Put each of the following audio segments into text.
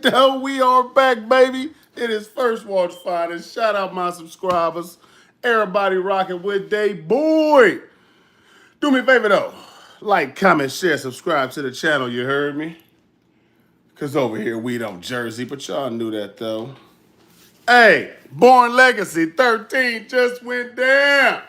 it though? We are back, baby. It is First Watch Finest. Shout out my subscribers. Everybody rocking with Day Boy. Do me a favor though. Like, comment, share, subscribe to the channel, you heard me? Cause over here we don't Jersey, but y'all knew that though. Hey, Born Legacy 13 just went down.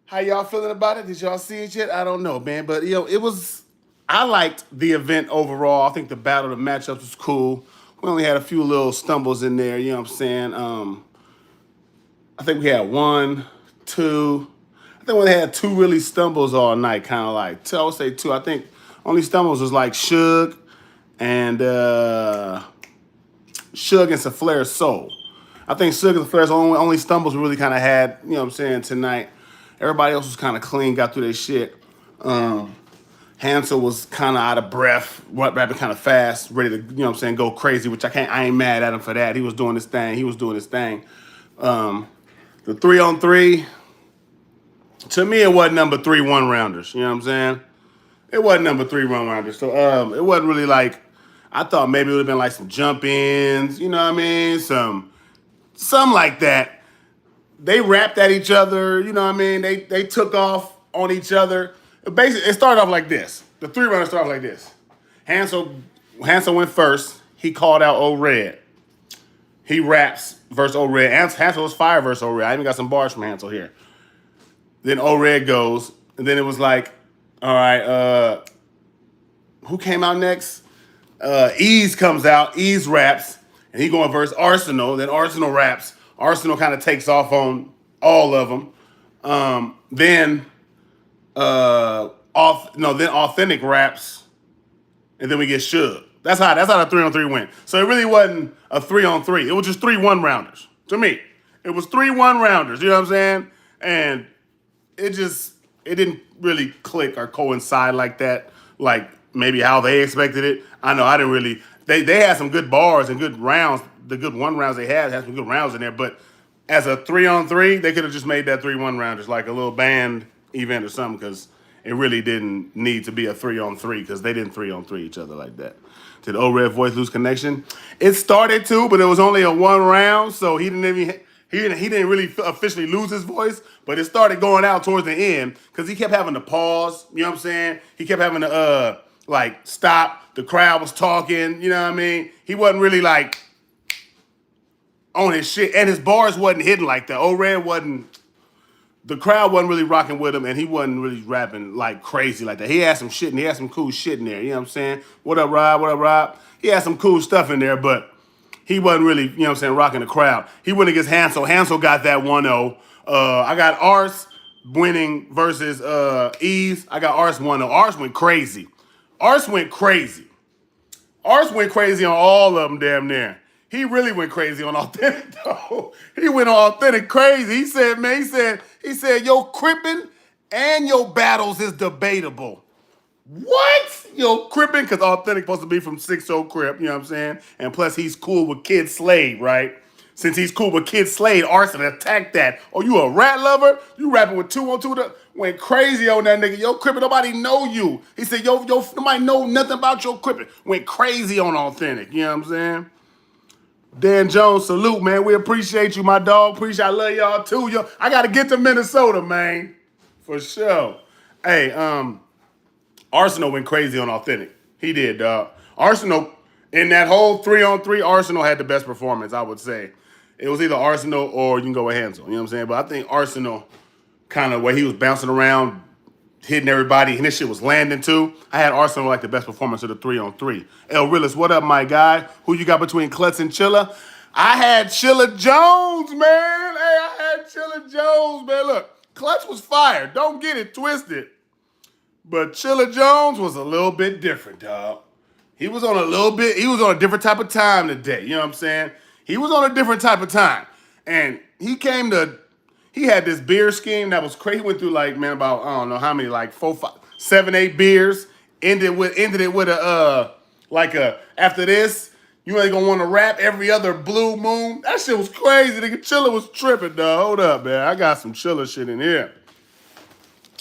How y'all feeling about it? Did y'all see it yet? I don't know, man. But it was. I liked the event overall. I think the battle, the matchups was cool. We only had a few little stumbles in there. You know what I'm saying? I think we had one, two. I think we had two really stumbles all night. Kind of like I would say two. I think only stumbles was like Suge and Flair Soul. I think Suge and Flair's only stumbles we really kind of had. You know what I'm saying tonight. Everybody else was kind of clean, got through their shit. Hansel was kind of out of breath, rapping kind of fast, ready to, you know what I'm saying, go crazy, which I ain't mad at him for that. He was doing his thing. The 3-on-3, to me, it wasn't number 3 1-rounders. You know what I'm saying? It wasn't number 3 1-rounders. So it wasn't really like, I thought maybe it would have been like some jump ins, you know what I mean? Some like that. They rapped at each other, you know what I mean? They took off on each other. Basically, it started off like this. The 3 runners started off like this. Hansel went first. He called out Old Red. He raps versus Old Red. Hansel was fire versus Old Red. I even got some bars from Hansel here. Then Old Red goes, and then it was like, all right, who came out next? Ease comes out. Ease raps, and he going versus Arsenal. Then Arsenal raps. Arsenal kind of takes off on all of them. Then Authentic raps, and then we get Suge. That's how the 3-on-3 went. So it really wasn't a 3-on-3. It was just 3 1-rounders. To me, it was 3 1-rounders. You know what I'm saying? And it didn't really click or coincide like that, like maybe how they expected it. I know I didn't really. They had some good bars and good rounds. The good 1-rounds they had some good rounds in there. But as a 3-on-3, they could have just made that 3 1-rounders like a little band event or something, because it really didn't need to be a 3-on-3, because they didn't 3-on-3 each other like that. Did Old Red voice lose connection? It started to, but it was only a 1 round, so he didn't really officially lose his voice, but it started going out towards the end because he kept having to pause. You know what I'm saying? He kept having to stop. The crowd was talking. You know what I mean? He wasn't really like on his shit, and his bars wasn't hitting like that. Old Red wasn't. The crowd wasn't really rocking with him, and he wasn't really rapping like crazy like that. He had some shit, and he had some cool shit in there. You know what I'm saying? What up, Rob? What up, Rob? He had some cool stuff in there, but he wasn't really, you know what I'm saying, rocking the crowd. He went against Hansel. Hansel got that 1-0. I got Ars winning versus Ease. I got Ars 1-0. Ars went crazy. Ars went crazy on all of them damn near. He really went crazy on Authentic, though. He went on Authentic crazy. He said, man, he said, your crippin' and your battles is debatable. What? Yo, crippin', because Authentic supposed to be from 6-0 Crip, you know what I'm saying? And plus, he's cool with Kid Slade, right? Since he's cool with Kid Slade, Arson attacked that. Oh, you a rat lover? You rapping with 2-on-2? Went crazy on that nigga. Yo, crippin', nobody know you. He said, yo, nobody know nothing about your crippin'. Went crazy on Authentic, you know what I'm saying? Dan Jones, salute, man. We appreciate you, my dog. I love y'all too. Yo, I gotta get to Minnesota, man. For sure. Hey, Arsenal went crazy on Authentic. He did, dog. Arsenal, in that whole 3-on-3, Arsenal had the best performance, I would say. It was either Arsenal or you can go with Hansel. You know what I'm saying? But I think Arsenal, kind of where he was bouncing around, hitting everybody, and this shit was landing too. I had Arsenal like the best performance of the 3-on-3. El Realist, what up, my guy? Who you got between Klutz and Chilla? I had Chilla Jones, man. Hey, I had Chilla Jones, man. Look, Klutz was fire. Don't get it twisted. But Chilla Jones was a little bit different, dog. He was on a different type of time today. You know what I'm saying? He was on a different type of time. And he had this beer scheme that was crazy. He went through about, I don't know how many, 4, 5, 7, 8 beers. Ended it with after this, you ain't gonna want to rap every other blue moon. That shit was crazy. Nigga, Chilla was tripping, dog. Hold up, man. I got some Chilla shit in here.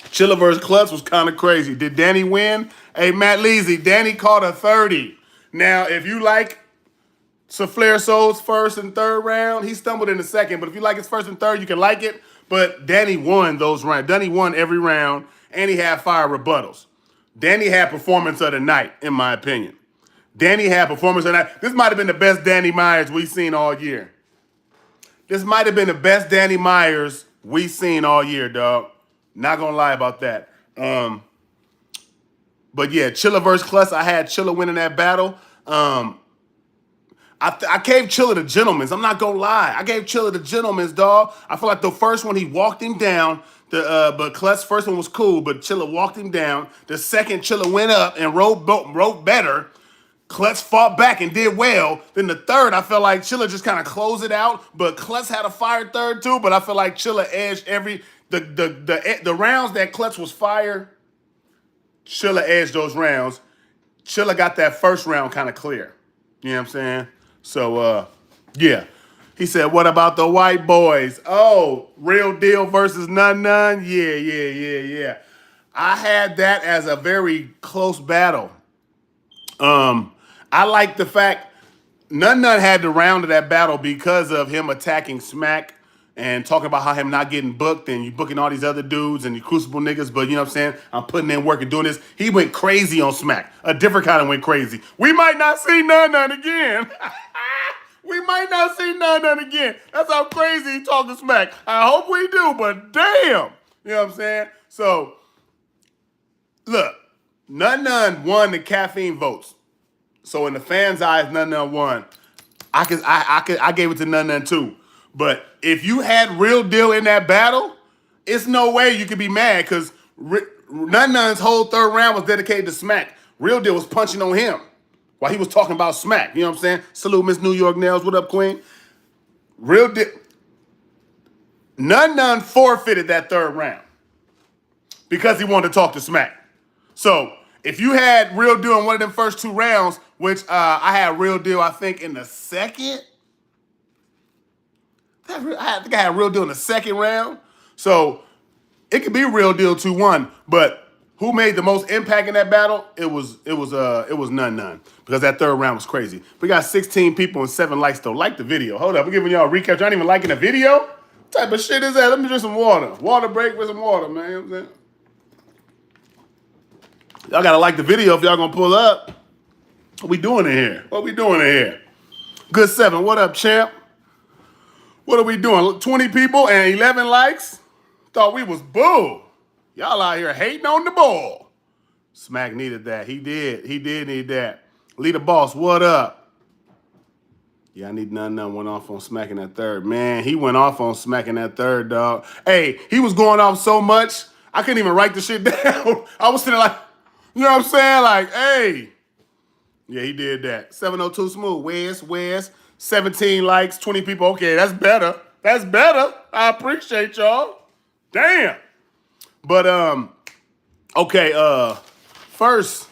Chilla versus Klutz was kind of crazy. Did Danny win? Hey, Matt Leasy, Danny caught a 30. Now, if you like Flair Soul's first and third round, he stumbled in the second. But if you like his first and third, you can like it. But Danny won those rounds. Danny won every round, and he had fire rebuttals. Danny had performance of the night, in my opinion. Danny had performance of the night. This might have been the best Danny Myers we've seen all year. This might have been the best Danny Myers we've seen all year, dog. Not gonna lie about that. But yeah, Chilla versus Klutz. I had Chilla winning that battle. I gave Chilla the gentleman's. I'm not gonna lie. I gave Chilla the gentleman's, dog. I feel like the first one he walked him down. But Klutz's first one was cool, but Chilla walked him down. The second, Chilla went up and wrote better. Klutz fought back and did well. Then the third, I felt like Chilla just kind of closed it out. But Klutz had a fire third too. But I feel like Chilla edged the rounds that Klutz was fire. Chilla edged those rounds. Chilla got that first round kind of clear. You know what I'm saying? So yeah. He said, "What about the white boys? Oh, Real Deal versus Nun Nun. Yeah. I had that as a very close battle. I like the fact Nun Nun had the round of that battle because of him attacking Smack and talking about how him not getting booked and you booking all these other dudes and you crucible niggas, but you know what I'm saying? I'm putting in work and doing this. He went crazy on Smack. A different kind of went crazy. We might not see Nun Nun again. We might not see Nun Nun again. That's how crazy he talking Smack. I hope we do, but damn. You know what I'm saying? So, look, Nun Nun won the caffeine votes. So in the fans' eyes, Nun Nun won. I gave it to Nun Nun too. But if you had Real Deal in that battle, it's no way you could be mad because Nun Nun's whole third round was dedicated to Smack. Real Deal was punching on him while he was talking about Smack. You know what I'm saying? Salute Miss New York Nails. What up, Queen? Real Deal. Nun Nun forfeited that third round because he wanted to talk to Smack. So if you had Real Deal in one of them first two rounds, which I had Real Deal, I think, in the second. I think I had Real Deal in the second round. So it could be Real Deal 2-1. But who made the most impact in that battle? It was Nun Nun. Because that third round was crazy. We got 16 people and 7 likes though. Like the video. Hold up, we're giving y'all a recap. Y'all ain't even liking the video? What type of shit is that? Let me drink some water. Water break with some water, man. You know what I'm saying? Y'all gotta like the video if y'all gonna pull up. What we doing in here? What we doing in here? Good 7. What up, champ? What are we doing? 20 people and 11 likes? Thought we was boo. Y'all out here hating on the ball. Smack needed that. He did. He did need that. Leader Boss, what up? Yeah, I need Nun went off on Smack in that third. Man, he went off on Smack in that third, dog. Hey, he was going off so much, I couldn't even write the shit down. I was sitting like, you know what I'm saying? Like, hey. Yeah, he did that. 702 Smooth. Where's 17 likes, 20 people. Okay, that's better. That's better. I appreciate y'all. Damn. But okay, first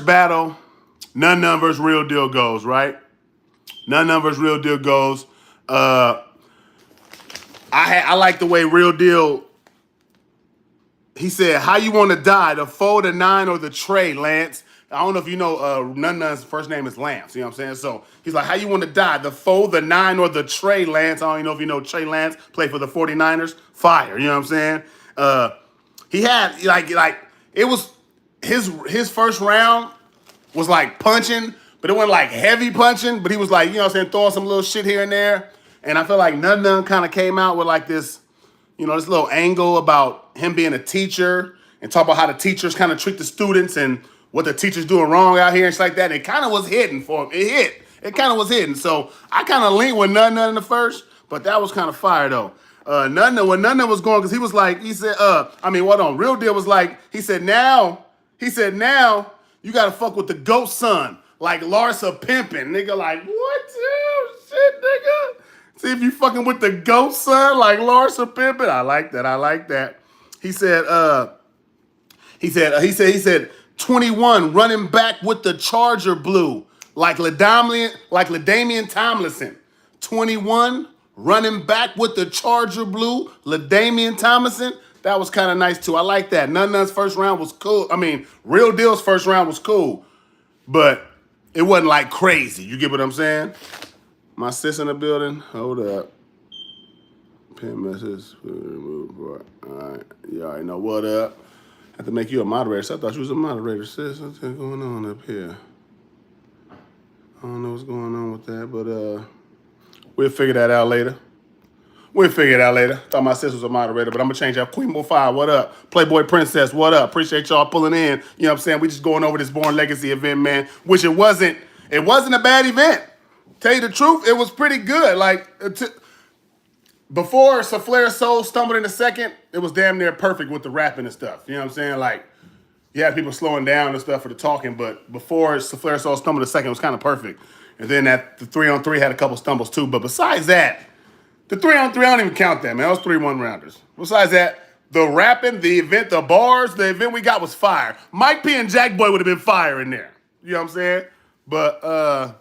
battle, Nun Nun versus Real Deal goes, right? Nun Nun versus Real Deal goes. I like the way Real Deal, he said, how you want to die, the 4, the 9, or the tray, Lance? I don't know if you know, Nun Nun's first name is Lance, you know what I'm saying? So he's like, how you want to die, the 4, the 9, or the tray, Lance? I don't even know if you know Trey Lance, played for the 49ers. Fire, you know what I'm saying? He had, like it was, his first round was like punching, but it wasn't like heavy punching, but he was like, you know what I'm saying, throwing some little shit here and there. And I feel like Nun Nun kind of came out with like this, you know, this little angle about him being a teacher and talk about how the teachers kind of treat the students and what the teachers doing wrong out here and shit like that. It kind of was hidden for him. It hit. It kind of was hidden. So I kind of leaned with Nun Nun in the first, but that was kind of fire though. When Nun Nun was going, because he was like, Real Deal was like, he said, now, you got to fuck with the GOAT son, like Larsa Pimpin'. Nigga, like, what? Shit, nigga. See if you fucking with the GOAT son, like Larsa Pimpin'. I like that. He said, 21 running back with the Charger blue, like LaDainian Tomlinson. 21 running back with the Charger blue, LaDainian Tomlinson. That was kind of nice too. I like that. Nun's first round was cool. I mean, Real Deal's first round was cool, but it wasn't like crazy. You get what I'm saying? My sis in the building. Hold up. Pin message. All right. You already know what up. I have to make you a moderator. So I thought you was a moderator, sis. What's going on up here? I don't know what's going on with that, but we'll figure that out later. Thought my sis was a moderator, but I'm gonna change that. Queen Mo 5, what up? Playboy Princess, what up? Appreciate y'all pulling in. You know what I'm saying? We just going over this Born Legacy event, man. Which it wasn't a bad event. Tell you the truth, it was pretty good. Like before Flair Soul stumbled in the second, it was damn near perfect with the rapping and stuff. You know what I'm saying? Like, you had people slowing down and stuff for the talking, but before Flair Soul stumbled in the second, it was kind of perfect. And then the 3-on-3 had a couple stumbles too. But besides that, the 3-on-3, I don't even count that, man. That was 3 1-rounders. Besides that, the rapping, the event, the bars, the event we got was fire. Mike P and Jack Boy would have been fire in there. You know what I'm saying? But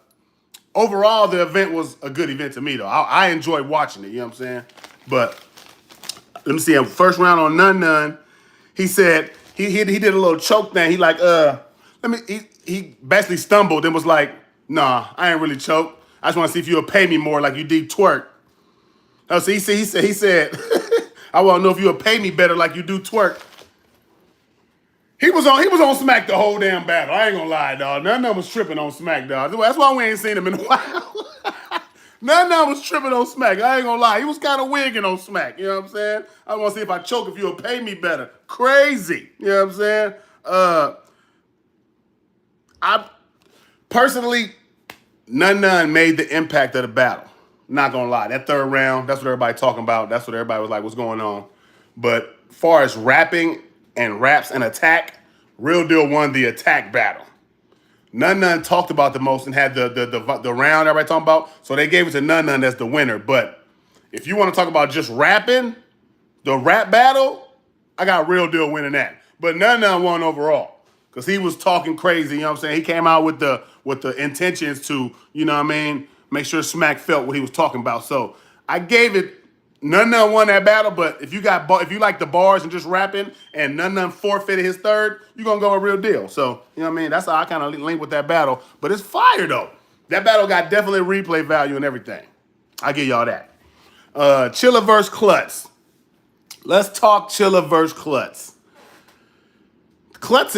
overall, the event was a good event to me, though. I enjoyed watching it, you know what I'm saying? But let me see. First round on Nun, he said he did a little choke thing. He like, he basically stumbled and was like, nah, I ain't really choked. I just want to see if you'll pay me more like you did twerk. Oh, so he said, I want to know if you'll pay me better like you do twerk. He was on Smack the whole damn battle. I ain't gonna lie, dog. None of them was tripping on Smack, dog. That's why we ain't seen him in a while. None of them was tripping on Smack. I ain't gonna lie. He was kind of wigging on Smack. You know what I'm saying? I want to see if I choke if you'll pay me better. Crazy. You know what I'm saying? I personally, Nun made the impact of the battle. Not gonna lie, that third round, that's what everybody talking about. That's what everybody was like, what's going on? But far as rapping and raps and attack, Real Deal won the attack battle. Nun talked about the most and had the round everybody talking about. So they gave it to Nun as the winner. But if you want to talk about just rapping, the rap battle, I got Real Deal winning that. But Nun won overall. Because he was talking crazy, you know what I'm saying? He came out with the intentions to, you know what I mean, make sure Smack felt what he was talking about. So I gave it, Nun won that battle, but if you like the bars and just rapping and Nun forfeited his third, you're going to go a Real Deal. So, you know what I mean? That's how I kind of link with that battle. But it's fire, though. That battle got definitely replay value and everything. I give y'all that. Chilla versus Klutz. Let's talk Chilla versus Klutz. Klutz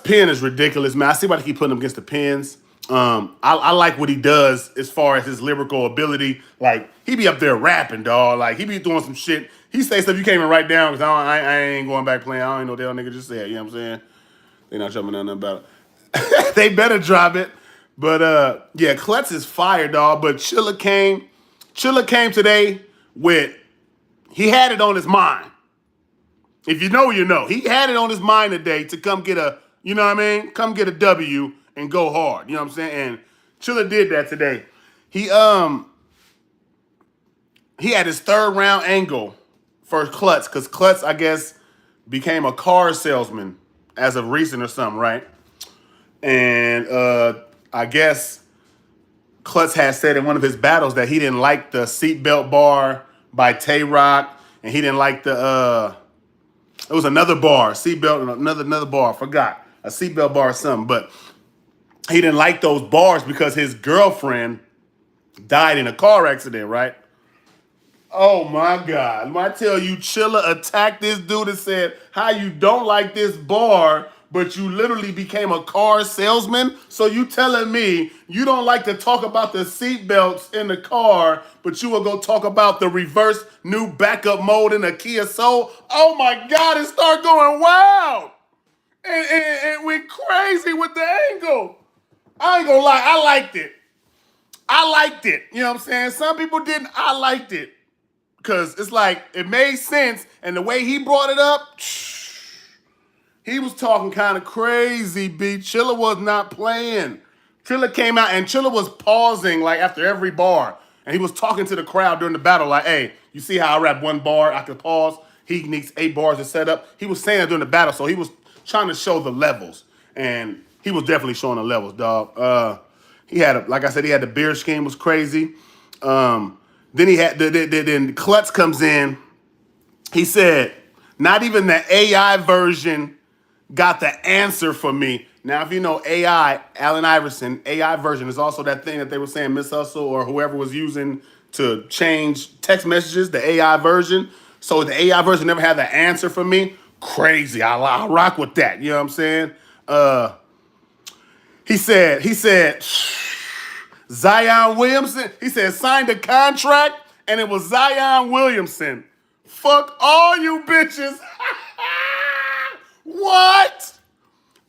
pin is ridiculous, man. I see why they keep putting him against the pins. I like what he does as far as his lyrical ability. Like, he be up there rapping, dog. Like, he be doing some shit. He say stuff you can't even write down because I ain't going back playing. I don't even know what the hell nigga just said. You know what I'm saying? They not jumping nothing about it. They better drop it. But, yeah, Klutz is fire, dog. But Chilla came today with, he had it on his mind. If you know, you know. He had it on his mind today to come get a, you know what I mean? Come get a W and go hard. You know what I'm saying? And Chilla did that today. He had his third round angle for Klutz, because Klutz, I guess, became a car salesman as of recent or something, right? And I guess Klutz had said in one of his battles that he didn't like the seatbelt bar by Tay Rock, and he didn't like it was another bar, seatbelt, and another bar, I forgot. A seatbelt bar or something, but he didn't like those bars because his girlfriend died in a car accident, right? Oh my God. When I tell you, Chilla attacked this dude and said, how you don't like this bar, but you literally became a car salesman? So you telling me you don't like to talk about the seatbelts in the car, but you will go talk about the reverse new backup mode in a Kia Soul? Oh my God, it started going wild. And went crazy with the angle. I ain't gonna lie, I liked it. You know what I'm saying? Some people didn't. I liked it. Because it's like, it made sense. And the way he brought it up, he was talking kind of crazy, B. Chilla was not playing. Chilla came out and Chilla was pausing like after every bar. And he was talking to the crowd during the battle like, hey, you see how I rap one bar, I can pause. He needs 8 bars to set up. He was saying that during the battle, so he was trying to show the levels. And he was definitely showing the levels, dog. He had, like I said, he had the beer scheme was crazy. Then he had, then Klutz comes in. He said, Not even the AI version got the answer for me. Now, if you know AI, Allen Iverson, AI version is also that thing that they were saying Miss Hustle or whoever was using to change text messages, the AI version. So the AI version never had the answer for me. Crazy. I rock with that. You know what I'm saying? He said, Zion Williamson, he said, signed a contract and it was Zion Williamson. Fuck all you bitches. What?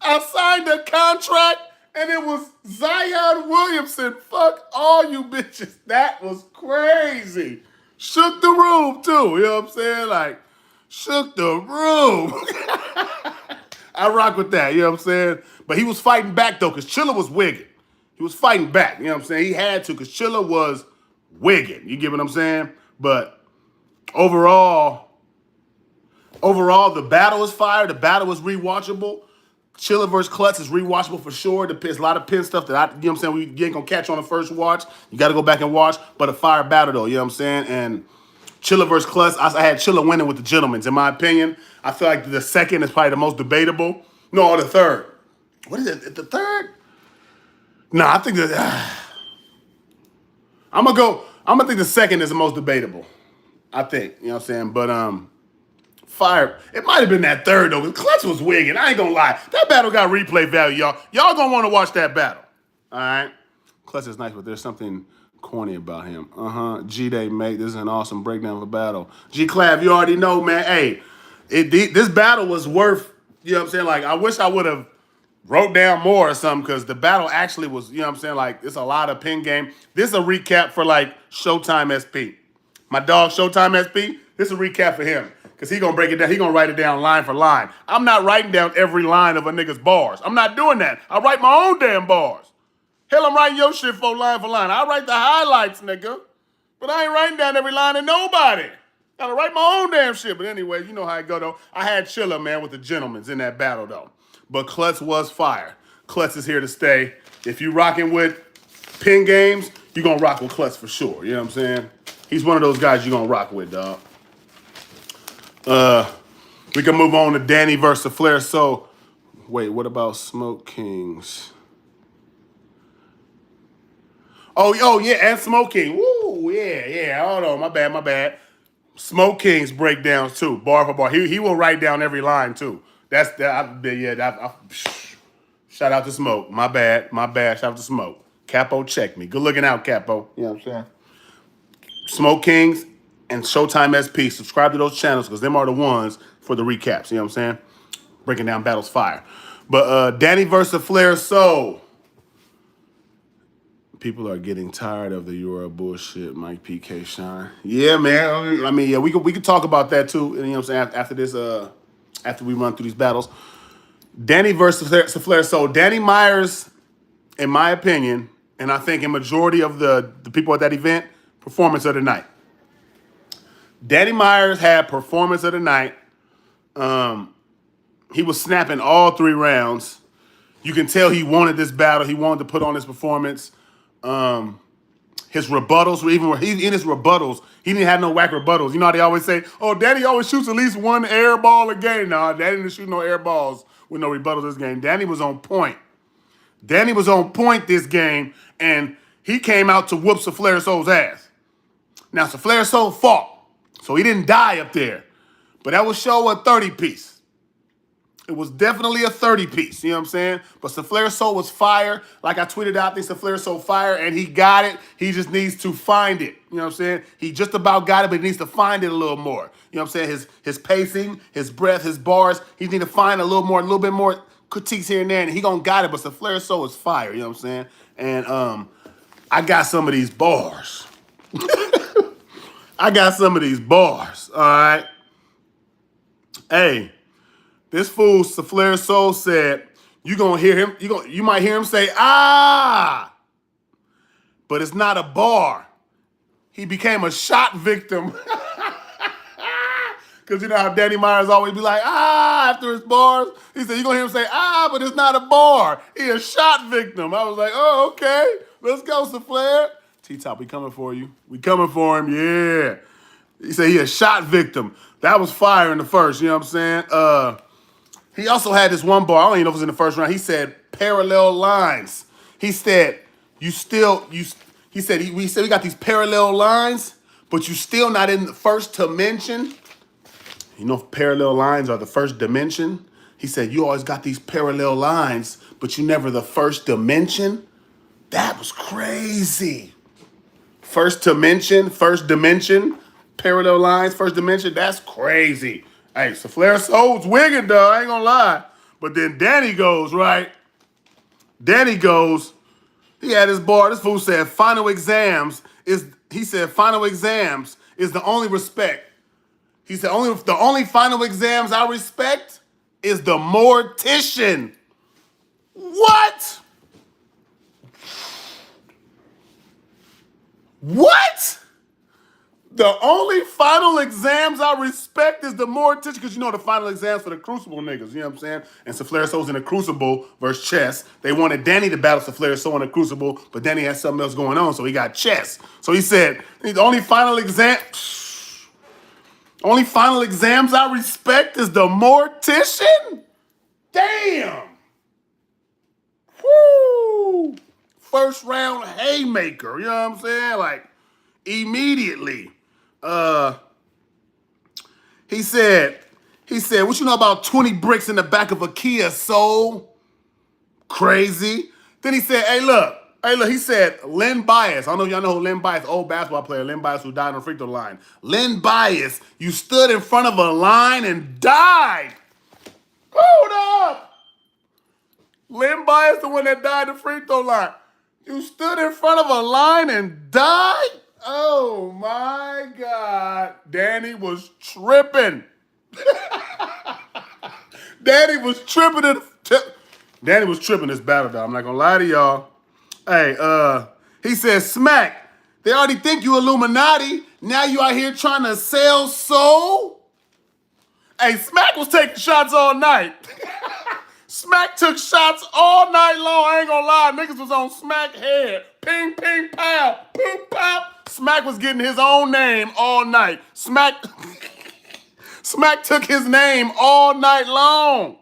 I signed a contract and it was Zion Williamson. Fuck all you bitches. That was crazy. Shook the room too. You know what I'm saying? Like, shook the room. I rock with that. You know what I'm saying? But he was fighting back though, because Chilla was wigging. He was fighting back. You know what I'm saying? He had to, because Chilla was wigging. You get what I'm saying? But overall, the battle is fire. The battle is rewatchable. Chilla versus Klutz is rewatchable for sure. There's a lot of pin stuff that you know what I'm saying, we ain't gonna catch on the first watch. You got to go back and watch. But a fire battle though, you know what I'm saying? And Chilla versus Klutz, I had Chilla winning with the gentlemen. In my opinion, I feel like the second is probably the most debatable. No, or the third. What is it? The third? No, I think that I'm gonna think the second is the most debatable. I think, you know what I'm saying? But fire. It might have been that third though, because Klutz was wigging. I ain't gonna lie. That battle got replay value, y'all. Y'all gonna want to watch that battle. All right. Klutz is nice, but there's something corny about him. G-Day, mate. This is an awesome breakdown of a battle. G-Clav, you already know, man. Hey, this battle was worth, you know what I'm saying? Like, I wish I would have wrote down more or something, because the battle actually was, you know what I'm saying? Like, it's a lot of pin game. This is a recap for, like, Showtime SP. My dog, Showtime SP, this is a recap for him. Because he going to break it down. He going to write it down line for line. I'm not writing down every line of a nigga's bars. I'm not doing that. I write my own damn bars. Hell, I'm writing your shit for line. I write the highlights, nigga. But I ain't writing down every line of nobody. Gotta write my own damn shit. But anyway, you know how it go, though. I had Chilla, man, with the gentlemen's in that battle, though. But Klutz was fire. Klutz is here to stay. If you rocking with pin games, you gonna rock with Klutz for sure. You know what I'm saying? He's one of those guys you gonna rock with, dog. We can move on to Danny versus Flair. So, wait, what about Smoke Kings? Oh, yeah, and Smoke King. Woo, yeah. Hold on, my bad. Smoke King's breakdowns too, bar for bar. He will write down every line too. That's that. Shout out to Smoke. My bad. Shout out to Smoke. Capo, check me. Good looking out, Capo. You know what I'm saying? Smoke Kings and Showtime SP. Subscribe to those channels, because them are the ones for the recaps. You know what I'm saying? Breaking down battles fire. But Danny versus Flair. So people are getting tired of the Euro bullshit, Mike PK Shine. Yeah, man. I mean, yeah, we could talk about that too. You know what I'm saying? After this, after we run through these battles. Danny versus Flair. So Danny Myers, in my opinion, and I think in majority of the people at that event, performance of the night. Danny Myers had performance of the night. He was snapping all 3 rounds. You can tell he wanted this battle. He wanted to put on his performance. His rebuttals were even in his rebuttals. He didn't have no whack rebuttals. You know how they always say, "Oh, Danny always shoots at least 1 air ball a game." Nah, Danny didn't shoot no air balls with no rebuttals this game. Danny was on point. Danny was on point this game, and he came out to whoop Flair Soul's ass. Now, Flair Soul fought, so he didn't die up there. But that was show a 30-piece. It was definitely a 30-piece, you know what I'm saying? But Flair Soul was fire. Like I tweeted out, I think Flair Soul fire, and he got it. He just needs to find it. You know what I'm saying? He just about got it, but he needs to find it a little more. You know what I'm saying? His pacing, his breath, his bars, he needs to find a little bit more critiques here and there, and he gonna got it, but Flair Soul is fire, you know what I'm saying? And I got some of these bars. All right? Hey. This fool, Flair Soul, said, you might hear him say, "Ah!" But it's not a bar. He became a shot victim. Because you know how Danny Myers always be like, "Ah," after his bars. He said, you're going to hear him say, "Ah," but it's not a bar. He a shot victim. I was like, oh, okay. Let's go, Flair. T-Top, we coming for you. We coming for him, yeah. He said he a shot victim. That was fire in the first, you know what I'm saying? He also had this one bar, I don't even know if it was in the first round. He said parallel lines. He said, he said we got these parallel lines, but you still not in the first dimension. You know if parallel lines are the first dimension? He said, you always got these parallel lines, but you never the first dimension. That was crazy. First dimension, parallel lines, first dimension. That's crazy. Hey, so Flair Soul's wigging, though. I ain't gonna lie. But then Danny goes, right? Danny goes, he had his bar. This fool said, final exams is the only respect. He said, the only final exams I respect is the mortician. What? What? The only final exams I respect is the mortician, because you know the final exams for the Crucible niggas, you know what I'm saying? And Flair Soul's in the Crucible versus Chess. They wanted Danny to battle Flair Soul in the Crucible, but Danny had something else going on, so he got Chess. So he said, the only final exams I respect is the mortician? Damn! Woo! First round haymaker, you know what I'm saying? Like, immediately. He said, what you know about 20 bricks in the back of a Kia Soul? Crazy. Then he said, hey, look, he said, Len Bias. I don't know if y'all know who Len Bias, old basketball player, Len Bias, who died on the free throw line. Len Bias, you stood in front of a line and died. Hold up. Len Bias, the one that died on the free throw line. You stood in front of a line and died? Oh my God. Danny was tripping. Danny was tripping this battle, though. I'm not gonna lie to y'all. Hey, he said, Smack, they already think you Illuminati. Now you out here trying to sell soul? Hey, Smack was taking shots all night. Smack took shots all night long. I ain't gonna lie. Niggas was on Smack head. Ping, ping, pow. Ping, pow. Smack was getting his own name all night. Smack took his name all night long.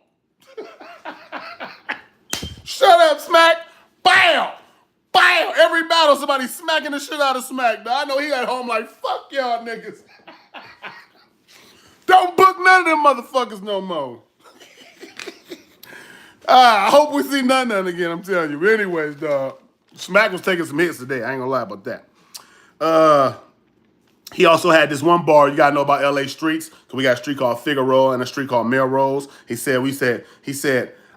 Shut up, Smack. Bow. Bow. Every battle, somebody smacking the shit out of Smack. Now, I know he at home like, fuck y'all niggas. Don't book none of them motherfuckers no more. I hope we see none of them again, I'm telling you. But anyways, dog, Smack was taking some hits today. I ain't gonna lie about that. He also had this one bar you gotta know about LA streets. So we got a street called Figueroa and a street called Melrose. He said,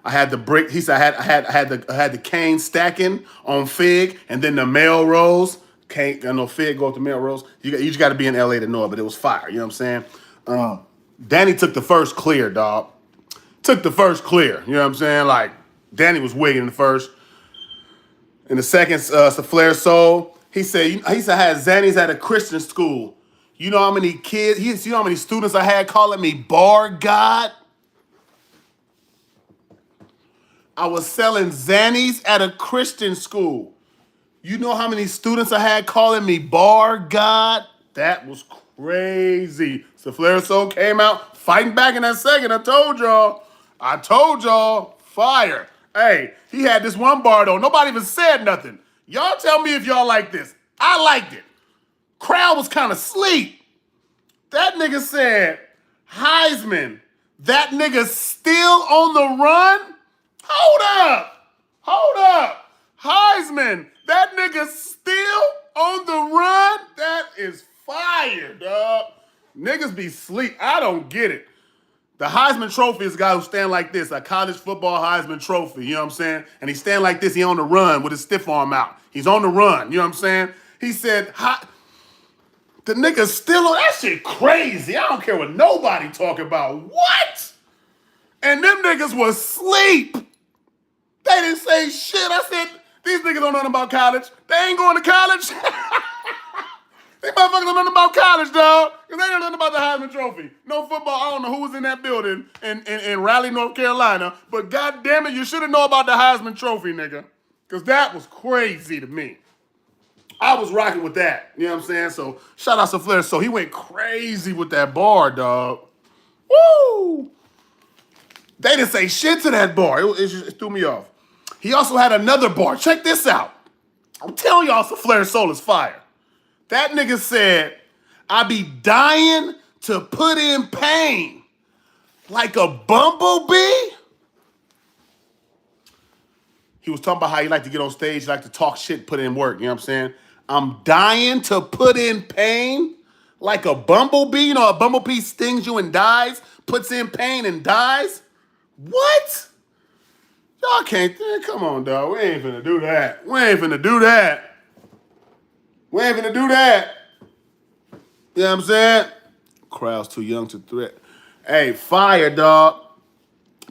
I had the brick. He said I had the cane stacking on Fig, and then the Melrose. Cane, I know Fig go up to Melrose. You just got to be in LA to know it, but it was fire. You know what I'm saying? Danny took the first clear, dog. Took the first clear. You know what I'm saying? Like, Danny was wigging in the first. In the second, Flair Soul. He said I had Zannies at a Christian school. You know how many kids? You know how many students I had calling me Bar God? I was selling Zannies at a Christian school. You know how many students I had calling me Bar God? That was crazy. So Flair Soul came out fighting back in that second. I told y'all, fire. Hey, he had this one bar though. Nobody even said nothing. Y'all tell me if y'all like this. I liked it. Crowd was kind of asleep. That nigga said, Heisman, that nigga still on the run? Hold up. Heisman, that nigga still on the run? That is fire, dog. Niggas be sleep. I don't get it. The Heisman Trophy is a guy who stand like this, a college football Heisman Trophy, you know what I'm saying? And he stand like this, he on the run with his stiff arm out. He's on the run, you know what I'm saying? He said, the nigga's still on, that shit crazy. I don't care what nobody talk about. What? And them niggas was asleep. They didn't say shit. I said, these niggas don't know nothing about college. They ain't going to college. These motherfuckers don't know nothing about college, dog. Because they don't know nothing about the Heisman Trophy. No football. I don't know who was in that building in Raleigh, North Carolina. But goddamn it, you should have known about the Heisman Trophy, nigga. Because that was crazy to me. I was rocking with that. You know what I'm saying? So shout out to Flair. So he went crazy with that bar, dog. Woo! They didn't say shit to that bar. It threw me off. He also had another bar. Check this out. I'm telling y'all, some Flair Soul is fire. That nigga said, I be dying to put in pain like a bumblebee. He was talking about how he liked to get on stage, he liked to talk shit, put in work. You know what I'm saying? I'm dying to put in pain like a bumblebee. You know, a bumblebee stings you and dies, puts in pain and dies. What? Y'all can't, come on, dog. We ain't finna do that. We ain't finna do that. We ain't finna do that. You know what I'm saying? Crowd's too young to threat. Hey, fire, dog.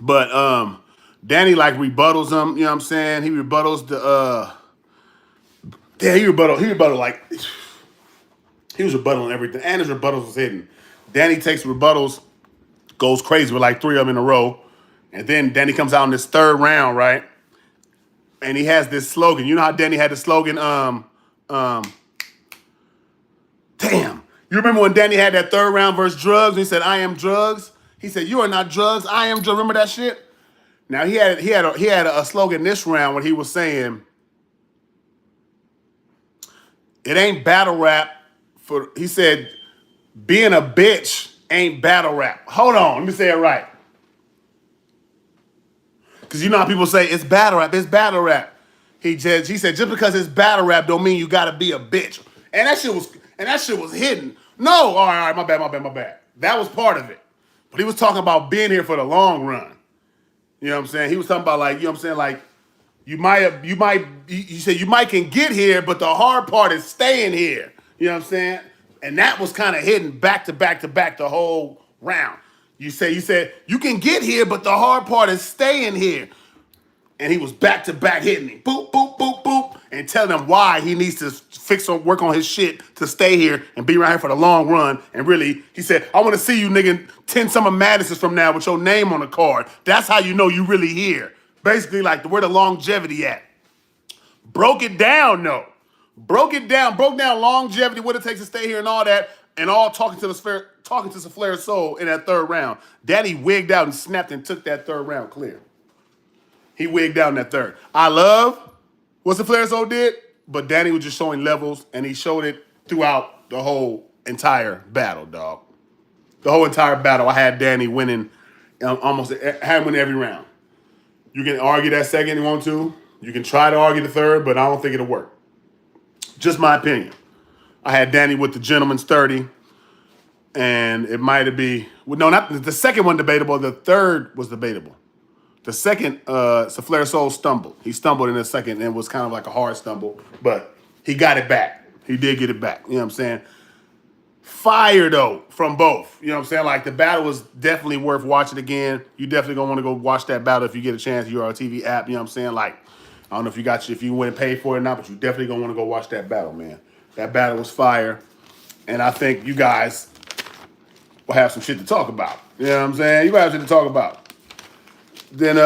But Danny like rebuttals him, you know what I'm saying? He rebuttals the he rebuttal like he was rebuttaling everything. And his rebuttals was hidden. Danny takes rebuttals, goes crazy with like 3 of them in a row. And then Danny comes out in this 3rd round, right? And he has this slogan. You know how Danny had the slogan, damn. You remember when Danny had that 3rd round versus drugs? And he said, I am drugs. He said, you are not drugs, I am drugs. Remember that shit? Now he had a slogan this round when he was saying, it ain't battle rap for, he said, being a bitch ain't battle rap. Hold on, let me say it right. Because you know how people say, it's battle rap, it's battle rap. He said, just because it's battle rap don't mean you gotta be a bitch. And that shit was hidden. No, all right, my bad. That was part of it. But he was talking about being here for the long run. You know what I'm saying? He was talking about like, you know what I'm saying, like, you said you might can get here, but the hard part is staying here. You know what I'm saying? And that was kind of hidden back to back to back the whole round. You said you can get here, but the hard part is staying here. And he was back to back hitting me, boop, boop, boop, boop, and telling him why he needs to work on his shit to stay here and be around here for the long run. And really, he said, I want to see you nigga 10 summer Madisons from now with your name on the card. That's how you know you really here. Basically, like where the longevity at. Broke it down, no. Broke down longevity, what it takes to stay here and all that, and all talking to some Flair Soul in that 3rd round. Daddy wigged out and snapped and took that 3rd round clear. He wigged out in that 3rd. I love what the Flair Soul did, but Danny was just showing levels, and he showed it throughout the whole entire battle, dog. The whole entire battle, I had Danny winning had him win every round. You can argue that second if you want to. You can try to argue the 3rd, but I don't think it'll work. Just my opinion. I had Danny with the gentleman's 30, and it might have been, well, no, not the second one debatable. The 3rd was debatable. The second, Flair Soul stumbled. He stumbled in the second, and it was kind of like a hard stumble, but he got it back. He did get it back. You know what I'm saying? Fire, though, from both. You know what I'm saying? Like, the battle was definitely worth watching again. You definitely going to want to go watch that battle if you get a chance. You're on a TV app. You know what I'm saying? Like, I don't know if you went and paid for it or not, but you definitely going to want to go watch that battle, man. That battle was fire. And I think you guys will have some shit to talk about. You know what I'm saying? You guys have shit to talk about. Then,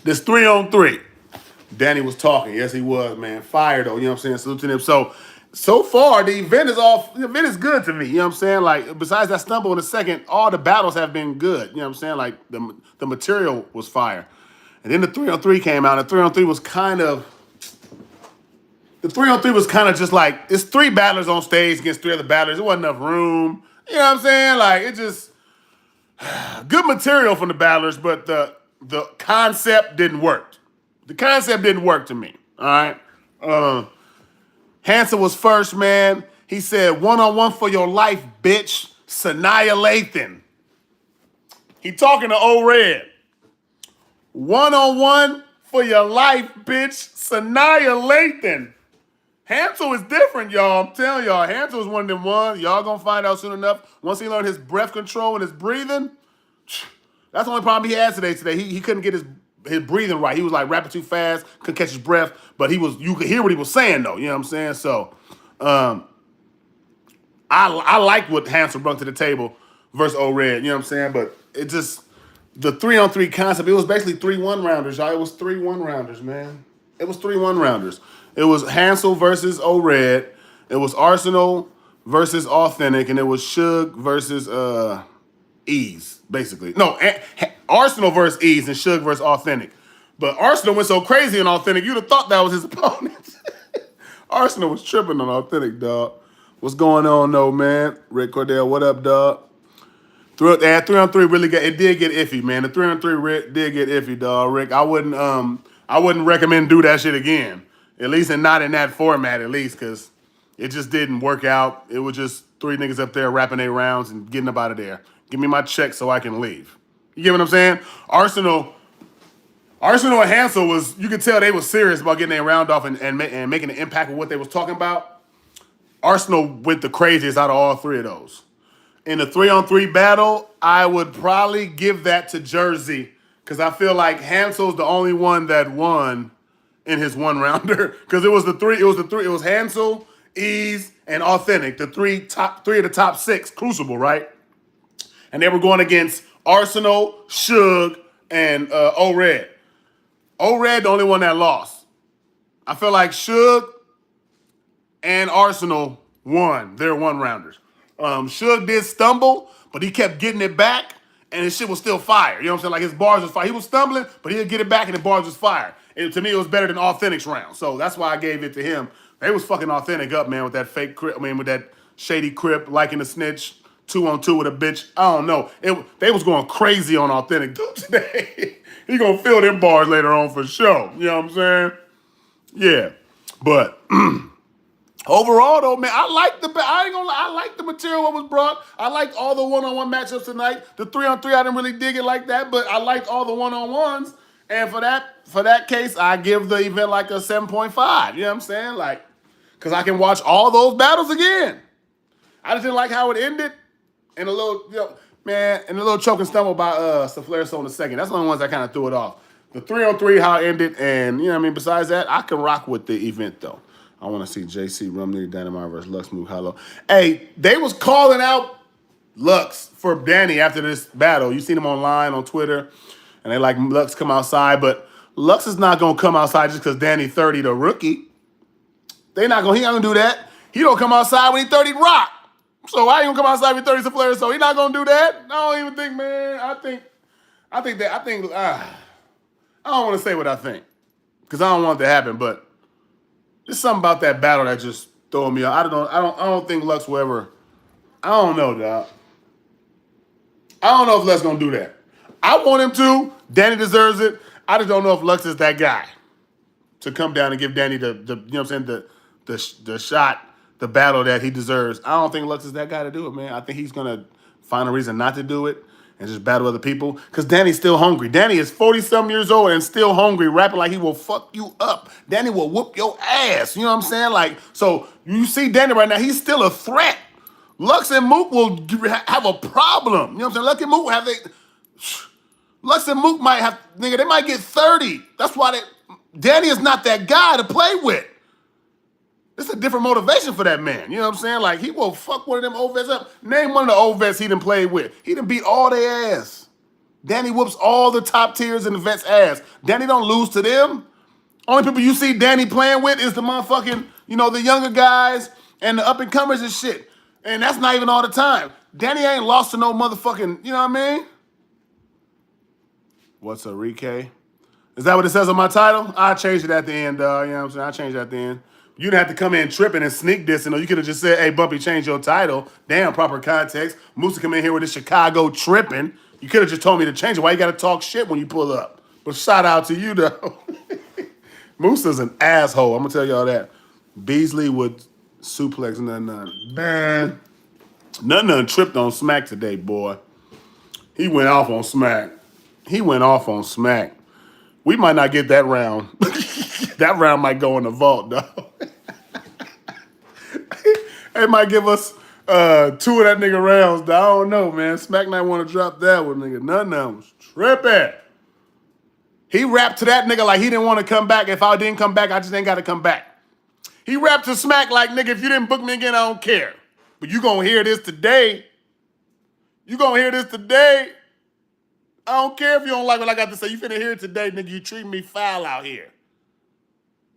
this 3-on-3. Danny was talking. Yes, he was, man. Fire, though. You know what I'm saying? Salute to him. So far, the event is good to me. You know what I'm saying? Like, besides that stumble in the second, all the battles have been good. You know what I'm saying? Like, the material was fire. And then the 3-on-3 came out. And the 3-on-3 was kind of just like, it's 3 battlers on stage against 3 other battlers. There wasn't enough room. You know what I'm saying? Like, it just, good material from the battlers, but the concept didn't work. The concept didn't work to me, all right? Hanson was first, man. He said, one-on-one for your life, bitch. Sanaya Lathan. He talking to O-Red. One-on-one for your life, bitch. Sanaya Lathan. Hansel is different, y'all. I'm telling y'all, Hansel is one of them ones. Y'all gonna find out soon enough. Once he learned his breath control and his breathing, that's the only problem he had today. He couldn't get his breathing right. He was like rapping too fast, couldn't catch his breath, but you could hear what he was saying though. You know what I'm saying? So, I like what Hansel brought to the table versus O-Red. You know what I'm saying? But it just, the 3-on-3 concept, it was basically 3 1-rounders, y'all. It was 3 1-rounders, man. It was 3 1-rounders. It was Hansel versus O-Red. It was Arsenal versus Authentic, and it was Suge versus Ease, basically. No, Arsenal versus Ease and Suge versus Authentic. But Arsenal went so crazy on Authentic, you'd have thought that was his opponent. Arsenal was tripping on Authentic, dog. What's going on, though, man? Rick Cordell, what up, dog? 3-on-3 really did get iffy, man. The 3-on-3 did get iffy, dog. Rick, I wouldn't recommend do that shit again. At least and not in that format, at least, because it just didn't work out. It was just 3 niggas up there rapping their rounds and getting up out of there. Give me my check so I can leave. You get what I'm saying? Arsenal and Hansel you could tell they was serious about getting their round off and making an impact with what they was talking about. Arsenal went the craziest out of all 3 of those. In the 3-on-3 battle, I would probably give that to Jersey because I feel like Hansel's the only one that won in his 1-rounder because it was Hansel, Ease, and Authentic, the three of the top 6 Crucible, right? And they were going against Arsenal, Suge, and O-Red. O-Red the only one that lost. I feel like Suge and Arsenal won their 1-rounders. Suge did stumble, but he kept getting it back, and his shit was still fire. You know what I'm saying? Like his bars was fire. He was stumbling, but he'd get it back, and the bars was fire. To me, it was better than Authentic's round. So that's why I gave it to him. They was fucking Authentic up, man, with that fake crip. With that shady crip, liking the snitch, 2-on-2 with a bitch. I don't know. They was going crazy on Authentic dude today. He gonna feel them bars later on for sure. You know what I'm saying? Yeah, but. Overall, though, man, I ain't gonna lie, I like the material that was brought. I liked all the one-on-one matchups tonight. The 3-on-3, I didn't really dig it like that, but I liked all the one-on-ones. And for that case, I give the event like a 7.5. You know what I'm saying? Like, because I can watch all those battles again. I just didn't like how it ended. And a little choke and stumble by Saflair in the second. That's the only ones that kind of threw it off. The 3-on-3, how it ended, and you know what I mean? Besides that, I can rock with the event, though. I want to see JC Rumney, Dynamite versus Lux Move Hollow. Hey, they was calling out Lux for Danny after this battle. You seen him online on Twitter, and they like Lux come outside, but Lux is not gonna come outside just because Danny 30 the rookie. He not gonna do that. He don't come outside when he 30 Rock. So why he gonna come outside when he 30 Saflair? So he not gonna do that. I don't even think, man. I don't want to say what I think because I don't want it to happen, but. There's something about that battle that just threw me off. I don't think Lux will ever. I don't know, dog. I don't know if Lux gonna do that. I want him to. Danny deserves it. I just don't know if Lux is that guy to come down and give Danny the you know what I'm saying, the shot, the battle that he deserves. I don't think Lux is that guy to do it, man. I think he's gonna find a reason not to do it and just battle other people. Because Danny's still hungry. Danny is 40-some years old and still hungry, rapping like he will fuck you up. Danny will whoop your ass. You know what I'm saying? Like, so you see Danny right now, he's still a threat. Lux and Mook will have a problem. You know what I'm saying? Lux and Mook might have, nigga, they might get 30. That's why Danny is not that guy to play with. It's a different motivation for that man. You know what I'm saying? Like, he will fuck one of them old vets up. Name one of the old vets he done played with. He done beat all their ass. Danny whoops all the top tiers in the vets' ass. Danny don't lose to them. Only people you see Danny playing with is the motherfucking, the younger guys and the up-and-comers and shit. And that's not even all the time. Danny ain't lost to no motherfucking, you know what I mean? What's a Rike? Is that what it says on my title? I changed it at the end, you know what I'm saying? I changed it at the end. You didn't have to come in tripping and sneak dissing. You could have just said, hey, Bumpy, change your title. Damn, proper context. Moose come in here with this Chicago tripping. You could have just told me to change it. Why you got to talk shit when you pull up? But shout out to you, though. Moose is an asshole. I'm going to tell y'all that. Beasley would suplex none. Man, none tripped on Smack today, boy. He went off on Smack. We might not get that round. That round might go in the vault, though. They might give us 2 of that nigga rounds, though. I don't know, man. Smack might want to drop that one, nigga. None of them was tripping. He rapped to that nigga like he didn't want to come back. If I didn't come back, I just ain't got to come back. He rapped to Smack like, nigga, if you didn't book me again, I don't care. But you gonna hear this today. I don't care if you don't like what I got to say. You finna hear it today, nigga. You treat me foul out here.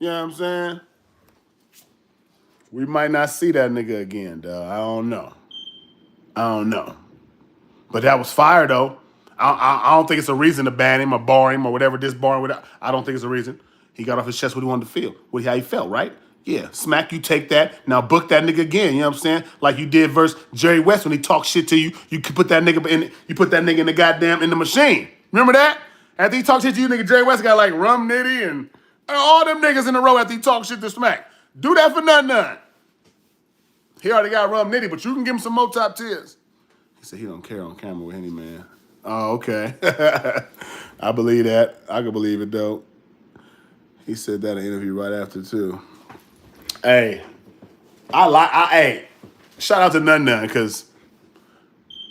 You know what I'm saying? We might not see that nigga again, dog. I don't know. I don't know. But that was fire, though. I don't think it's a reason to ban him or bar him or whatever, disbar him. I don't think it's a reason. He got off his chest what he wanted to feel, how he felt, right? Yeah, smack, you take that. Now book that nigga again, you know what I'm saying? Like you did versus Jerry West when he talked shit to you. You could put that nigga in the goddamn, in the machine. Remember that? After he talked shit to you, nigga, Jerry West got like Rum Nitty and all them niggas in a row after he talked shit to Smack. Do that for none. He already got Rum Nitty, but you can give him some more top tiers. He said he don't care on camera with any man. Oh, okay. I believe that. I can believe it, though. He said that in an interview right after, too. Hey, hey, shout out to Nun, because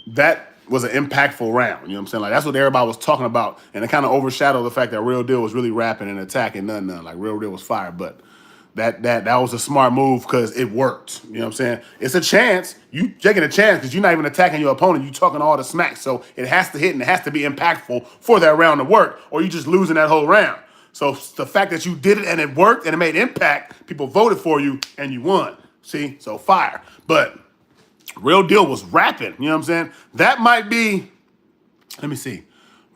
that was an impactful round. You know what I'm saying? Like, that's what everybody was talking about, and it kind of overshadowed the fact that Real Deal was really rapping and attacking Nun. Like, Real Deal was fire, but that was a smart move because it worked. You know what I'm saying? It's a chance. You taking a chance because you're not even attacking your opponent. You talking all the smack. So it has to hit and it has to be impactful for that round to work, or you just losing that whole round. So the fact that you did it and it worked and it made impact, people voted for you and you won. See? So fire. But Real Deal was rapping. You know what I'm saying? That might be, let me see.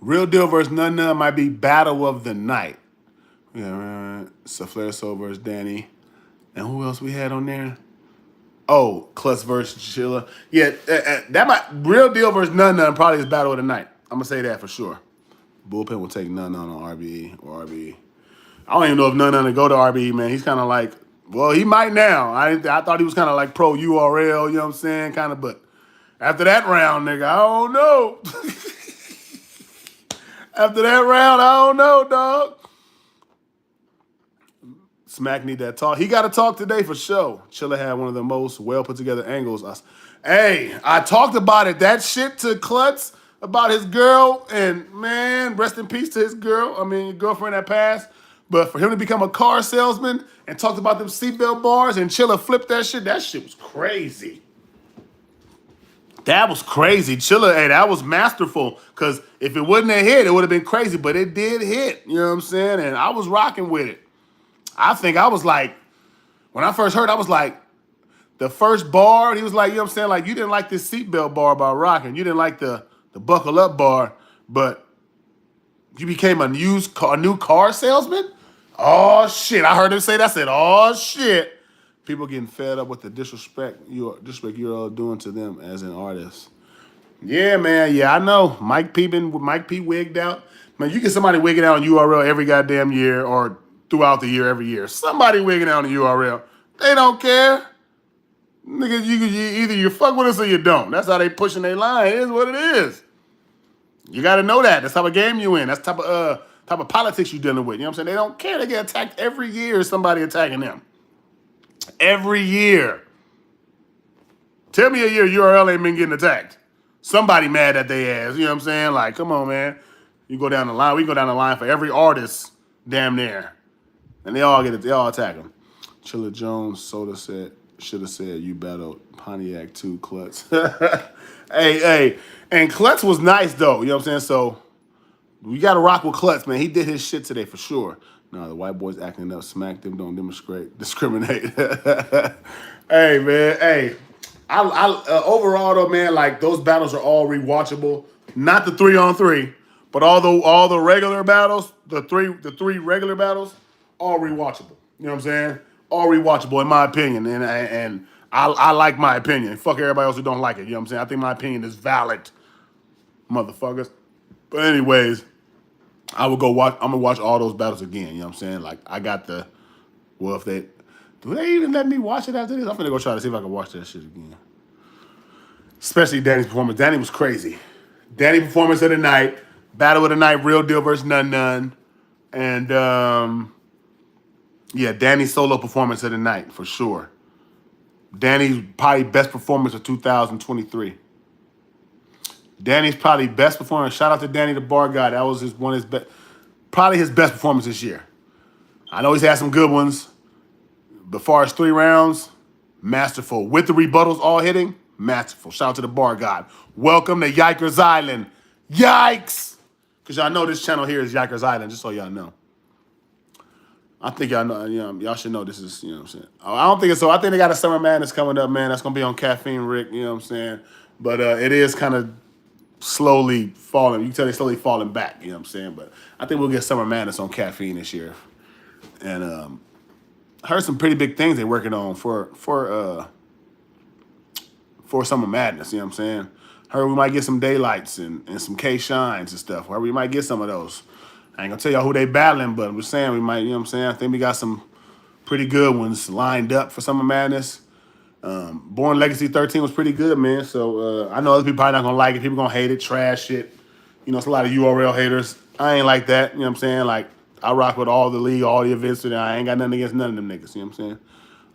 Real Deal versus Nun might be battle of the night. Yeah, Flair Soul versus Danny. And who else we had on there? Oh, Klutz versus Chilla. Yeah, that might, Real Deal versus Nun probably is battle of the night. I'm going to say that for sure. Bullpen will take Nun on RBE or RBE. I don't even know if Nun to go to RBE, man. He's kind of like, well, he might now. I thought he was kind of like pro URL, you know what I'm saying? Kind of, but after that round, nigga, I don't know. After that round, I don't know, dog. Smack need that talk. He got to talk today for sure. Chilla had one of the most well put together angles. Hey, I talked about it. That shit to Klutz about his girl, and man, rest in peace to his girl. I mean, your girlfriend that passed. But for him to become a car salesman and talked about them seatbelt bars and Chilla flipped that shit was crazy. That was crazy. Chilla, hey, that was masterful. Because if it wouldn't have hit, it would have been crazy. But it did hit. You know what I'm saying? And I was rocking with it. I think I was like, when I first heard, I was like, the first bar, he was like, you know what I'm saying? Like, you didn't like this seatbelt bar about rocking. You didn't like the buckle up bar, but you became a new car salesman? Oh, shit. I heard him say that. I said, oh, shit. People getting fed up with the disrespect you're all doing to them as an artist. Yeah, man. Yeah, I know. Mike P wigged out. Man, you get somebody wigging out on URL every goddamn year or throughout the year, every year. Somebody wigging out on the URL. They don't care. Nigga, either you fuck with us or you don't. That's how they pushing their line. It is what it is. You got to know that. That's the type of game you in. That's the type of politics you dealing with. You know what I'm saying? They don't care. They get attacked every year. Somebody attacking them. Every year. Tell me a year URL ain't been getting attacked. Somebody mad at their ass. You know what I'm saying? Like, come on, man. You go down the line. We go down the line for every artist damn near. And they all attack him. Chilla Jones, Soda should have said you battled Pontiac 2 Klutz. Hey. And Klutz was nice, though. You know what I'm saying? So, we got to rock with Klutz, man. He did his shit today for sure. No, the white boys acting up. Smack them, don't discriminate. Hey, man. Hey. Overall, though, man, like, those battles are all rewatchable. Not the 3-on-3, but all the regular battles, the three regular battles, all rewatchable. You know what I'm saying? All rewatchable, in my opinion. And I like my opinion. Fuck everybody else who don't like it. You know what I'm saying? I think my opinion is valid, motherfuckers. But anyways, I'm gonna watch all those battles again. You know what I'm saying? Like, I got do they even let me watch it after this? I'm gonna go try to see if I can watch that shit again. Especially Danny's performance. Danny was crazy. Danny performance of the night. Battle of the night. Real Deal versus Nun. And yeah, Danny's solo performance of the night for sure. Danny's probably best performance of 2023. Danny's probably best performance. Shout out to Danny the Bar Guy. That was probably his best performance this year. I know he's had some good ones. But far as 3 rounds, masterful. With the rebuttals all hitting, masterful. Shout out to the Bar God. Welcome to Yikers Island. Yikes! Because y'all know this channel here is Yikers Island, just so y'all know. I think y'all know, y'all should know this is, you know what I'm saying. I don't think it's so. I think they got a Summer Madness coming up, man. That's gonna be on Caffeine Rick, you know what I'm saying. But it is kind of slowly falling. You can tell they're slowly falling back, you know what I'm saying. But I think we'll get Summer Madness on Caffeine this year. And I heard some pretty big things they're working on for Summer Madness, you know what I'm saying. Heard we might get some Daylights and some K Shines and stuff. Where we might get some of those. I ain't gonna tell y'all who they battling, but we're saying we might, you know what I'm saying? I think we got some pretty good ones lined up for Summer Madness. Born Legacy 13 was pretty good, man. So I know other people probably not gonna like it. People gonna hate it, trash it. You know, it's a lot of URL haters. I ain't like that, you know what I'm saying? Like, I rock with all the league, all the events today. I ain't got nothing against none of them niggas, you know what I'm saying?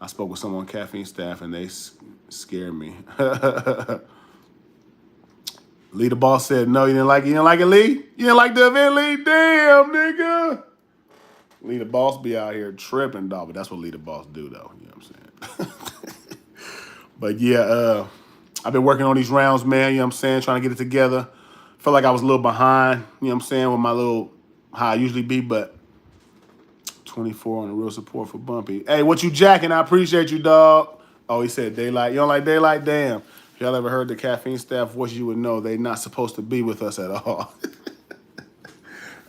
I spoke with someone on Caffeine staff, and they scared me. Lee the boss said, no, you didn't like it. You didn't like it, Lee? You didn't like the event, Lee? Damn, nigga. Lee the boss be out here tripping, dog. But that's what Lee the boss do, though. You know what I'm saying? But, yeah, I've been working on these rounds, man. You know what I'm saying? Trying to get it together. Felt like I was a little behind, you know what I'm saying, with my little, how I usually be. But 24 on the real support for Bumpy. Hey, what you jacking? I appreciate you, dog. Oh, he said Daylight. You don't like Daylight? Damn. If y'all ever heard the Caffeine staff voice, you would know they not supposed to be with us at all.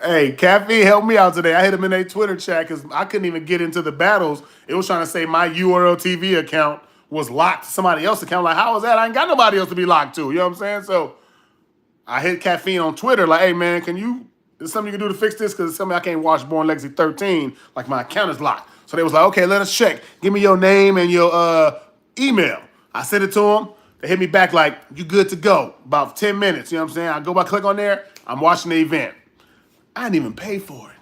Hey, Caffeine helped me out today. I hit him in a Twitter chat because I couldn't even get into the battles. It was trying to say my URL TV account was locked to somebody else's account. Like, how is that? I ain't got nobody else to be locked to. You know what I'm saying? So I hit Caffeine on Twitter like, hey, man, is something you can do to fix this? Because it's something I can't watch Born Legacy 13. Like, my account is locked. So they was like, okay, let us check. Give me your name and your email. I sent it to them. They hit me back like, you good to go. About 10 minutes, you know what I'm saying? I go by, click on there. I'm watching the event. I didn't even pay for it.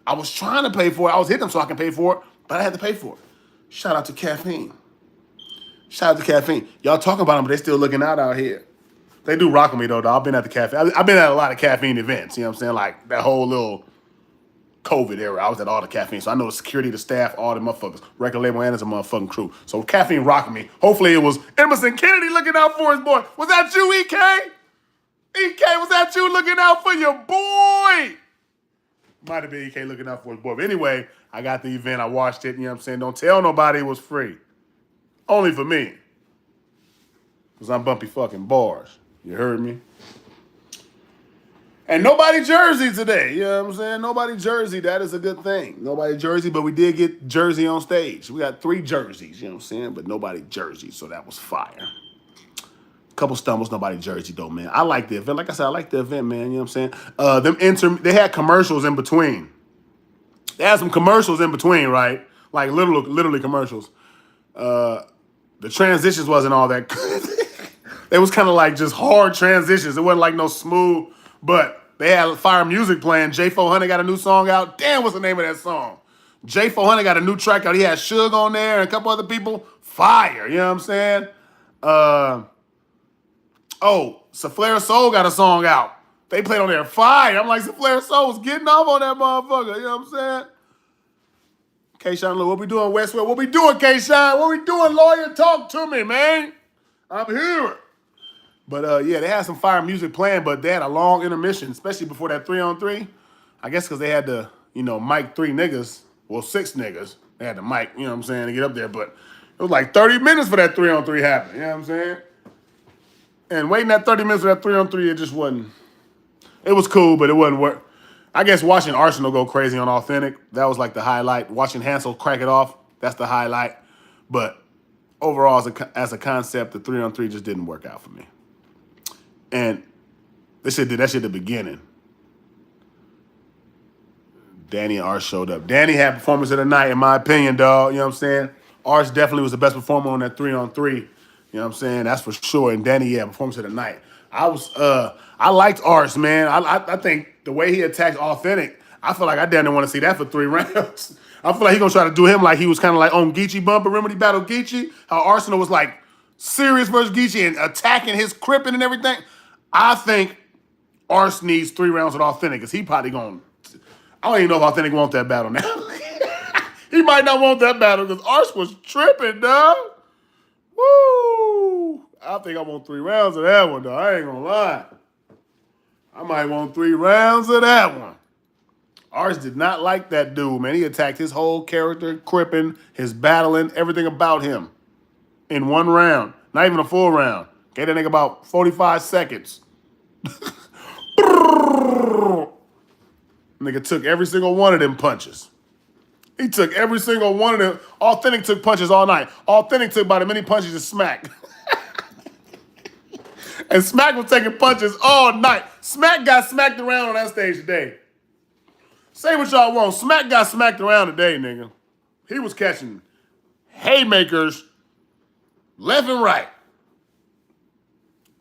I was trying to pay for it. I was hitting them so I can pay for it, but I had to pay for it. Shout out to Caffeine. Shout out to Caffeine. Y'all talking about them, but they still looking out here. They do rock with me, though. I've been at the Caffeine. I've been at a lot of Caffeine events, you know what I'm saying? Like, that whole little COVID era, I was at all the Caffeine. So I know the security, the staff, all the motherfuckers. Record label and as a motherfucking crew. So Caffeine rocking me. Hopefully it was Emerson Kennedy looking out for his boy. Was that you, EK? EK, was that you looking out for your boy? Might have been EK looking out for his boy. But anyway, I got the event. I watched it. You know what I'm saying? Don't tell nobody it was free. Only for me. Because I'm Bumpy fucking Barz. You heard me? And nobody Jersey today. You know what I'm saying? Nobody Jersey. That is a good thing. Nobody Jersey, but we did get Jersey on stage. We got 3 jerseys, you know what I'm saying? But nobody Jersey, so that was fire. Couple stumbles, nobody Jersey though, man. I like the event. Like I said, I like the event, man. You know what I'm saying? They had commercials in between. They had some commercials in between, right? Like literally commercials. The transitions wasn't all that good. They was kind of like just hard transitions. It wasn't like no smooth. But they had fire music playing. J400 got a new song out. Damn, what's the name of that song? J400 got a new track out. He had Suge on there and a couple other people. Fire, you know what I'm saying? Saflare Soul got a song out. They played on there. Fire. I'm like, Saflare Soul was getting off on that motherfucker. You know what I'm saying? K-Shine, look, what we doing, Westwood? What we doing, K-Shine? What we doing, lawyer? Talk to me, man. I'm here. But, yeah, they had some fire music playing, but they had a long intermission, especially before that 3-on-3. I guess because they had to, mic 3 niggas. Well, 6 niggas. They had to mic, you know what I'm saying, to get up there. But it was like 30 minutes for that 3-on-3 happened. You know what I'm saying? And waiting that 30 minutes for that 3-on-3, it just wasn't. It was cool, but it wasn't work. I guess watching Arsenal go crazy on Authentic, that was like the highlight. Watching Hansel crack it off, that's the highlight. But overall, as a concept, the 3-on-3 just didn't work out for me. And they did that shit at the beginning. Danny and Arch showed up. Danny had performance of the night, in my opinion, dog. You know what I'm saying? Arch definitely was the best performer on that 3-on-3. You know what I'm saying? That's for sure. And Danny, yeah, performance of the night. I liked Arch, man. I think the way he attacked Authentic, I feel like I didn't want to see that for 3 rounds. I feel like he's going to try to do him like he was kind of like on Geechee Bumper. Remember he battled Geechee? How Arsenal was like serious versus Geechee and attacking his crippin' and everything. I think Arch needs 3 rounds with Authentic because he probably going to... I don't even know if Authentic want that battle now. He might not want that battle because Arch was tripping, dog. Woo! I think I want 3 rounds of that one, though. I ain't going to lie. I might want 3 rounds of that one. Arz did not like that dude, man. He attacked his whole character, cripping, his battling, everything about him in one round. Not even a full round. Gave that nigga about 45 seconds. Nigga took every single one of them punches. He took every single one of them. Authentic took punches all night. Authentic took about as many punches as Smack. And Smack was taking punches all night. Smack got smacked around on that stage today. Say what y'all want. Smack got smacked around today, nigga. He was catching haymakers left and right.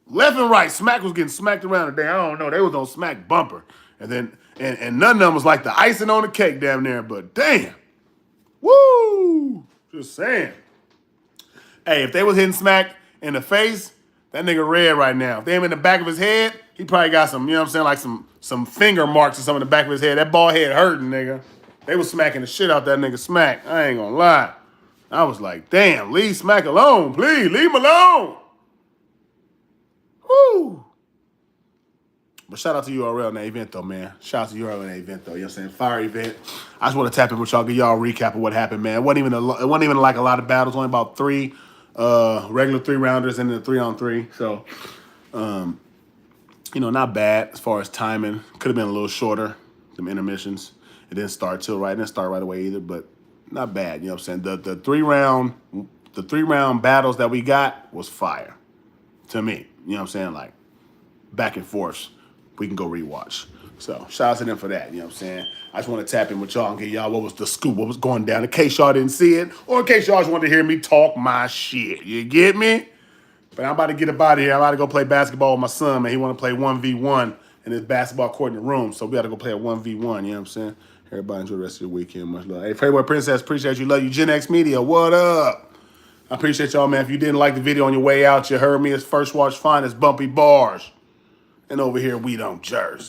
Left and right. Smack was getting smacked around today. I don't know. They was on Smack bumper. And then and none of them was like the icing on the cake down there, but damn. Woo! Just saying. Hey, if they was hitting Smack in the face, that nigga red right now. If they him in the back of his head, he probably got some, you know what I'm saying, like some finger marks or something in the back of his head. That bald head hurting, nigga. They was smacking the shit out that nigga Smack. I ain't gonna lie. I was like, damn, leave Smack alone, please. Leave him alone. Woo! But shout out to URL in that event, though, man. Shout out to URL in that event, though. You know what I'm saying? Fire event. I just want to tap in with y'all, give y'all a recap of what happened, man. It wasn't even like a lot of battles. Only about 3 regular 3-rounders and then a 3-on-3. So, you know, not bad as far as timing. Could have been a little shorter, some intermissions. It didn't start till right. It didn't start right away either, but not bad. You know what I'm saying? The 3-round battles that we got was fire to me. You know what I'm saying? Like, back and forth. We can go rewatch. So shout out to them for that. You know what I'm saying? I just want to tap in with y'all and get y'all what was the scoop, what was going down, in case y'all didn't see it, or in case y'all just wanted to hear me talk my shit. You get me? But I'm about to get up out of here. I'm about to go play basketball with my son, man. He want to play 1v1 in his basketball court in the room. So we got to go play a 1v1. You know what I'm saying? Everybody enjoy the rest of the weekend. Much love. Hey, Playboy Princess, appreciate you. Love you. Gen X Media, what up? I appreciate y'all, man. If you didn't like the video on your way out, you heard me. It's First Watch Finest, Bumpy Barz. And over here, we don't Jersey.